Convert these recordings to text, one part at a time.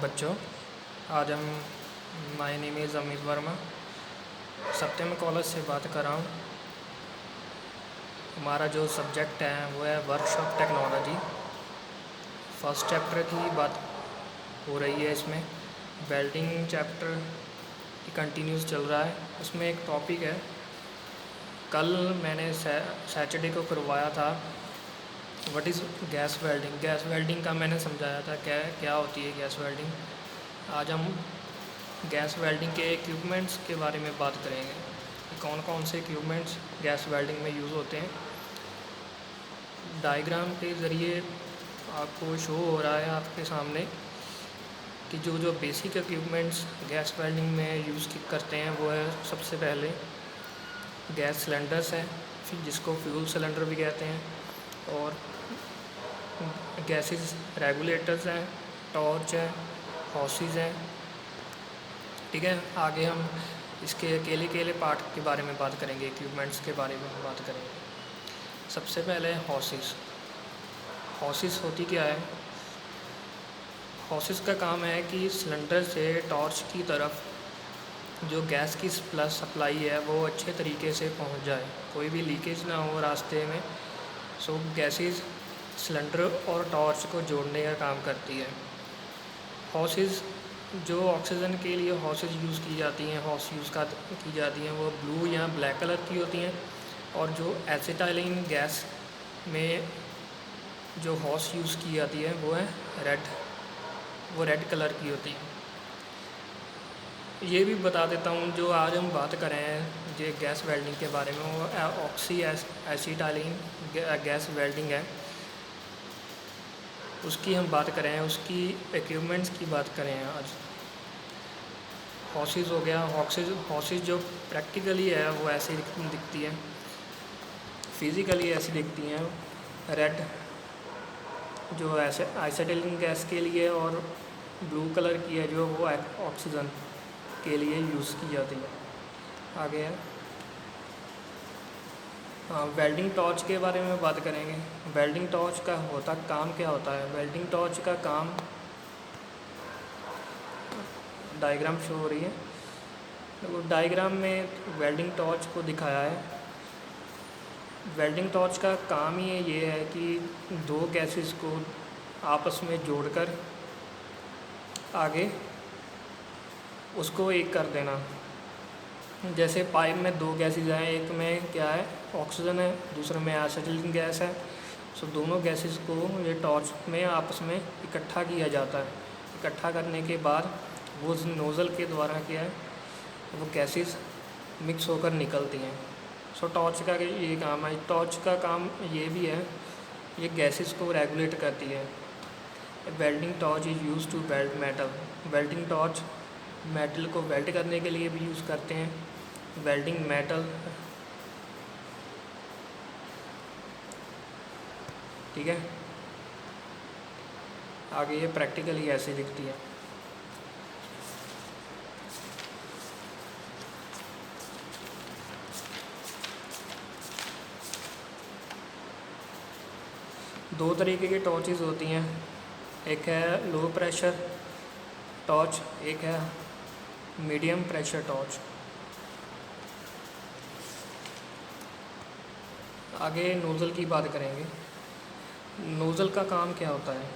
बच्चों। आज हम my name is Amit Verma, Satyam college से बात कर रहा हूँ। हमारा जो सब्जेक्ट है वो है वर्कशॉप टेक्नोलॉजी। फर्स्ट चैप्टर की बात हो रही है। इसमें वेल्डिंग चैप्टर की कंटिन्यूस चल रहा है। उसमें एक टॉपिक है, कल मैंने सैटरडे को करवाया था, what is gas welding. Gas welding का मैंने समझाया था क्या होती है गैस वेल्डिंग। आज हम गैस वेल्डिंग के इक्विपमेंट्स के बारे में बात करेंगे कि कौन कौन से इक्विपमेंट्स गैस वेल्डिंग में यूज़ होते हैं। डायग्राम के ज़रिए आपको शो हो रहा है आपके सामने कि जो बेसिक इक्विपमेंट्स गैस वेल्डिंग में यूज़ करते हैं वो है, सबसे पहले गैस सिलेंडर्स है, जिसको फ्यूल सिलेंडर भी कहते हैं, और गैसेस रेगुलेटर्स हैं, टॉर्च है, हॉसेस हैं। ठीक है, आगे हम इसके अकेले पार्ट के बारे में बात करेंगे, इक्विपमेंट्स के बारे में बात करेंगे। सबसे पहले हॉसेस। हॉसेस होती क्या है? हॉसेस का काम है कि सिलेंडर से टॉर्च की तरफ जो गैस की प्लस सप्लाई है वो अच्छे तरीके से पहुंच जाए, कोई भी लीकेज ना हो रास्ते में। सो गैसेस सिलेंडर और टॉर्च को जोड़ने का काम करती है। हॉसेस जो ऑक्सीजन के लिए हॉसेस यूज़ की जाती हैं, हॉस यूज़ की जाती हैं, वो ब्लू या ब्लैक कलर की होती हैं। और जो एसिटाइलिन गैस में जो हॉस यूज़ की जाती है वो है रेड कलर की होती है। ये भी बता देता हूँ, जो आज हम बात कर रहे हैं जो गैस वेल्डिंग के बारे में, वो ऑक्सी एसिटाइलिन गैस वेल्डिंग है, उसकी हम बात कर रहे हैं, उसकी इक्विपमेंट्स की बात करें आज। हॉसेस हो गया। हॉसेस जो प्रैक्टिकली है वो ऐसी दिखती है, फिज़िकली ऐसी दिखती हैं। रेड जो ऐसे एसिटाइलिन गैस के लिए, और ब्लू कलर की है जो वो ऑक्सीजन के लिए यूज़ की जाती है। आगे है वेल्डिंग टॉर्च के बारे में बात करेंगे। वेल्डिंग टॉर्च का काम क्या होता है? वेल्डिंग टॉर्च का काम, डायग्राम शो हो रही है, तो डायग्राम में वेल्डिंग टॉर्च को दिखाया है। वेल्डिंग टॉर्च का काम ही ये है कि दो गैसेस को आपस में जोड़कर आगे उसको एक कर देना। जैसे पाइप में दो गैसेस हैं, एक में क्या है ऑक्सीजन है, दूसरे में एसिटाइलिन गैस है। सो दोनों गैसेस को ये टॉर्च में आपस में इकट्ठा किया जाता है। इकट्ठा करने के बाद वो नोज़ल के द्वारा क्या है वो गैसेस मिक्स होकर निकलती हैं। सो टॉर्च का ये काम है। टॉर्च का काम ये भी है, ये गैसेस को रेगुलेट करती है। Welding torch is use to weld metal. Welding torch metal को वेल्ड करने के लिए भी यूज़ करते हैं। वेल्डिंग मेटल, ठीक है। आगे ये प्रैक्टिकली ऐसे दिखती है। दो तरीके की टॉर्चेस होती हैं, एक है लो प्रेशर टॉर्च, एक है मीडियम प्रेशर टॉर्च। आगे नोज़ल की बात करेंगे। नोज़ल का काम क्या होता है?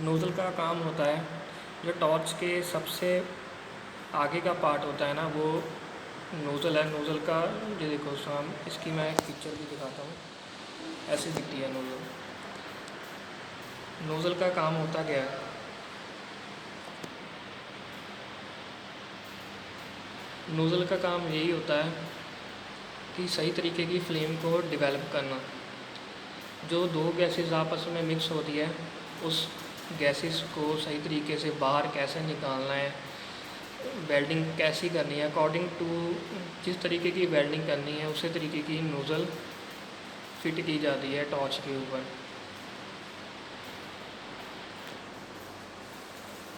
नोज़ल का काम होता है जो टॉर्च के सबसे आगे का पार्ट होता है ना, वो नोज़ल है। नोज़ल का ये देखो इसकी मैं एक पिक्चर भी दिखाता हूँ, ऐसी दिखती है नोज़ल। नोज़ल का काम होता क्या है? नोज़ल का काम यही होता है कि सही तरीके की फ्लेम को डेवलप करना। जो दो गैसेस आपस में मिक्स होती है, उस गैसेस को सही तरीके से बाहर कैसे निकालना है, वेल्डिंग कैसी करनी है, अकॉर्डिंग टू जिस तरीके की वेल्डिंग करनी है उसी तरीके की नोज़ल फिट की जाती है टॉर्च के ऊपर।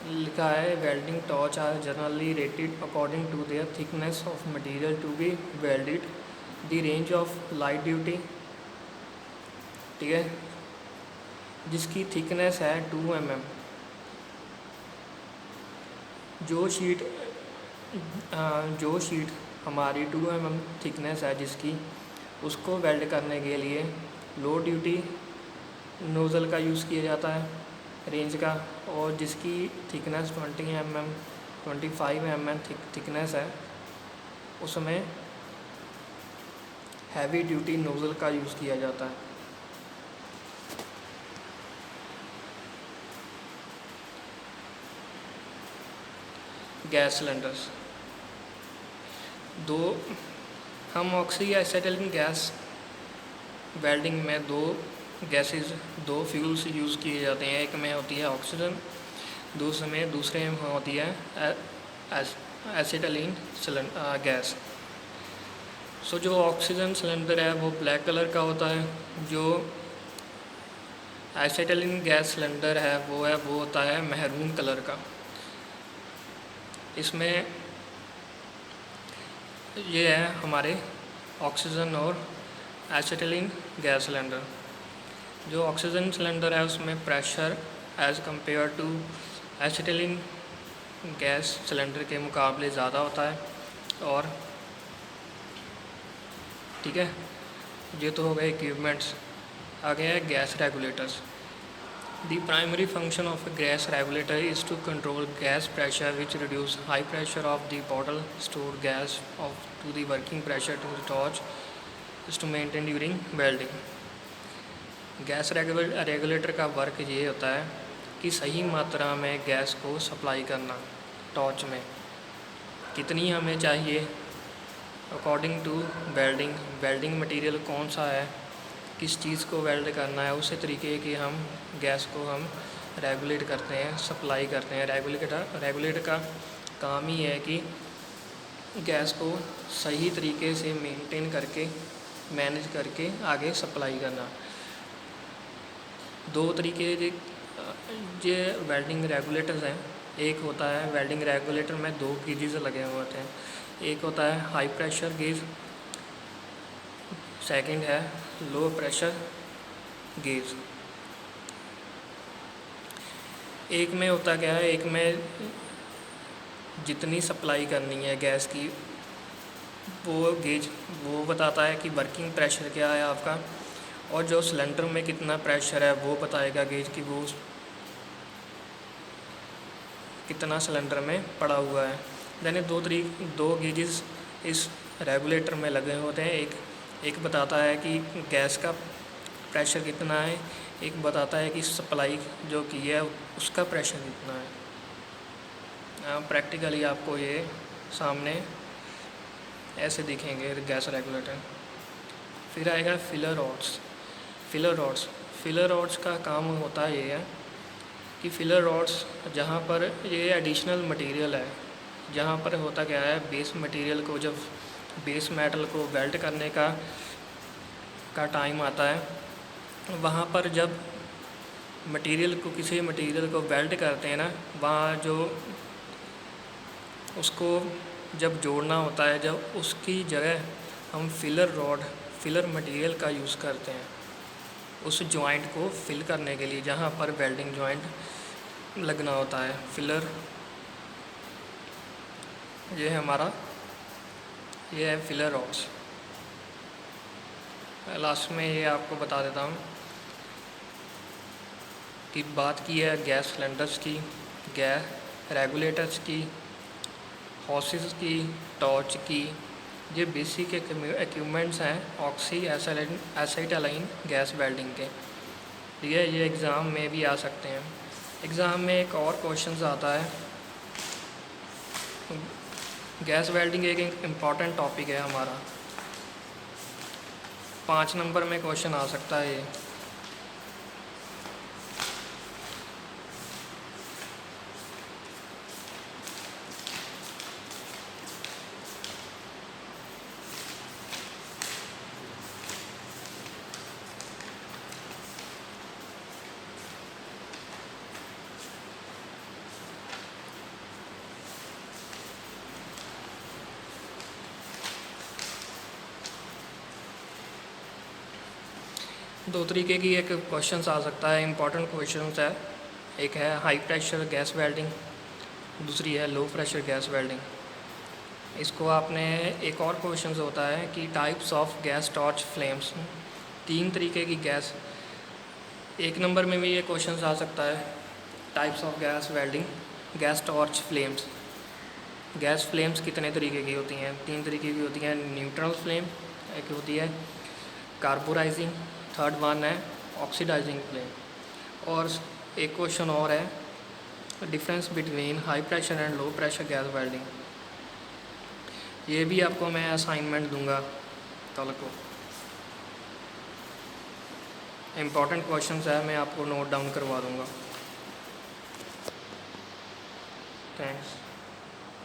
लिखा है welding torch are generally rated according to their thickness of material to be welded, the range of light duty, ठीक है, जिसकी थिकनेस है 2 mm, जो शीट जो शीट हमारी 2 mm थिकनेस है जिसकी, उसको वेल्ड करने के लिए लो ड्यूटी नोज़ल का यूज़ किया जाता है रेंज का, और जिसकी थिकनेस 20 mm 25 mm थिकनेस है उसमें हैवी ड्यूटी नोज़ल का यूज़ किया जाता है। गैस सिलेंडर्स दो, हम ऑक्सी एसिटिलीन गैस वेल्डिंग में दो फ्यूल्स यूज़ किए जाते हैं। एक में होती है ऑक्सीजन, दूसरे में होती है एसिटिलीन गैस। सो जो ऑक्सीजन सिलेंडर है वो ब्लैक कलर का होता है, जो एसिटिलीन गैस सिलेंडर है वो होता है महरून कलर का। इसमें ये है हमारे ऑक्सीजन और एसिटिलीन गैस सिलेंडर। जो ऑक्सीजन सिलेंडर है उसमें pressure as compare to acetylene gas cylinder के मुकाबले ज़्यादा होता है। और ठीक है, ये तो हो गए इक्विपमेंट्स। आगे है gas regulators. The primary function of a gas regulator is to control gas pressure, which reduce high pressure of the bottle stored gas to the working pressure to the torch is to maintain during welding. Gas regulator का work ये होता है कि सही मात्रा में gas को supply करना टॉर्च में, कितनी हमें चाहिए अकॉर्डिंग टू वेल्डिंग मटेरियल कौन सा है, किस चीज़ को वेल्ड करना है, उसी तरीके की हम गैस को हम रेगुलेट करते हैं, सप्लाई करते हैं। रेगुलेटर का काम ही है कि गैस को सही तरीके से मेंटेन करके मैनेज करके आगे सप्लाई करना। दो तरीके जो वेल्डिंग रेगुलेटर्स हैं, एक होता है वेल्डिंग रेगुलेटर में 2 गेजेस लगे हुए होते हैं। एक होता है हाई प्रेशर गेज, सेकंड है लो प्रेशर गेज। एक में होता क्या है, एक में जितनी सप्लाई करनी है गैस की वो गेज वो बताता है कि वर्किंग प्रेशर क्या है आपका, और जो सिलेंडर में कितना प्रेशर है वो बताएगा गेज कि वो कितना सिलेंडर में पड़ा हुआ है। यानी दो गेजेस इस रेगुलेटर में लगे होते हैं। एक बताता है कि गैस का प्रेशर कितना है, एक बताता है कि सप्लाई जो की है उसका प्रेशर कितना है। प्रैक्टिकली आपको ये सामने ऐसे दिखेंगे गैस रेगुलेटर। फिर आएगा फिलर रॉड्स का काम होता है ये है कि फिलर रॉड्स जहाँ पर ये एडिशनल मटेरियल है, जहाँ पर होता क्या है, बेस मटेरियल को जब बेस मेटल को वेल्ड करने का टाइम आता है, वहाँ पर जब किसी मटेरियल को वेल्ड करते हैं ना, वहाँ जो उसको जब जोड़ना होता है, जब उसकी जगह हम फिलर मटेरियल का यूज़ करते हैं उस जॉइंट को फिल करने के लिए, जहाँ पर वेल्डिंग जॉइंट लगना होता है। फिलर ये है हमारा, ये है फिलर रॉड्स। लास्ट में ये आपको बता देता हूँ कि बात की है गैस सिलेंडर्स की, गैस रेगुलेटर्स की, हॉसेस की, टॉर्च की। ये बेसिक इक्विपमेंट्स हैं ऑक्सी एसिटाइलिन गैस वेल्डिंग के। ठीक है, ये एग्ज़ाम में भी आ सकते हैं। एग्ज़ाम में एक और क्वेश्चन आता है, गैस वेल्डिंग एक इम्पॉर्टेंट टॉपिक है हमारा, 5 नंबर में क्वेश्चन आ सकता है ये। दो तरीके की एक क्वेश्चन आ सकता है, इम्पॉर्टेंट क्वेश्चन है। एक है हाई प्रेशर गैस वेल्डिंग दूसरी है लो प्रेशर गैस वेल्डिंग। इसको आपने एक और क्वेश्चन होता है कि types of gas torch flames, 3 तरीके की गैस। 1 नंबर में भी ये क्वेश्चन आ सकता है, types of gas welding, gas torch flames. Gas flames कितने तरीके की होती हैं? 3 तरीके की होती हैं। न्यूट्रल फ्लेम एक होती है, कार्बोराइजिंग, थर्ड वन है ऑक्सीडाइजिंग फ्लेम। और एक क्वेश्चन और है, difference between high pressure and low pressure gas welding. ये भी आपको मैं असाइनमेंट दूंगा कल को। इम्पॉर्टेंट क्वेश्चंस है, मैं आपको नोट डाउन करवा दूंगा। थैंक्स।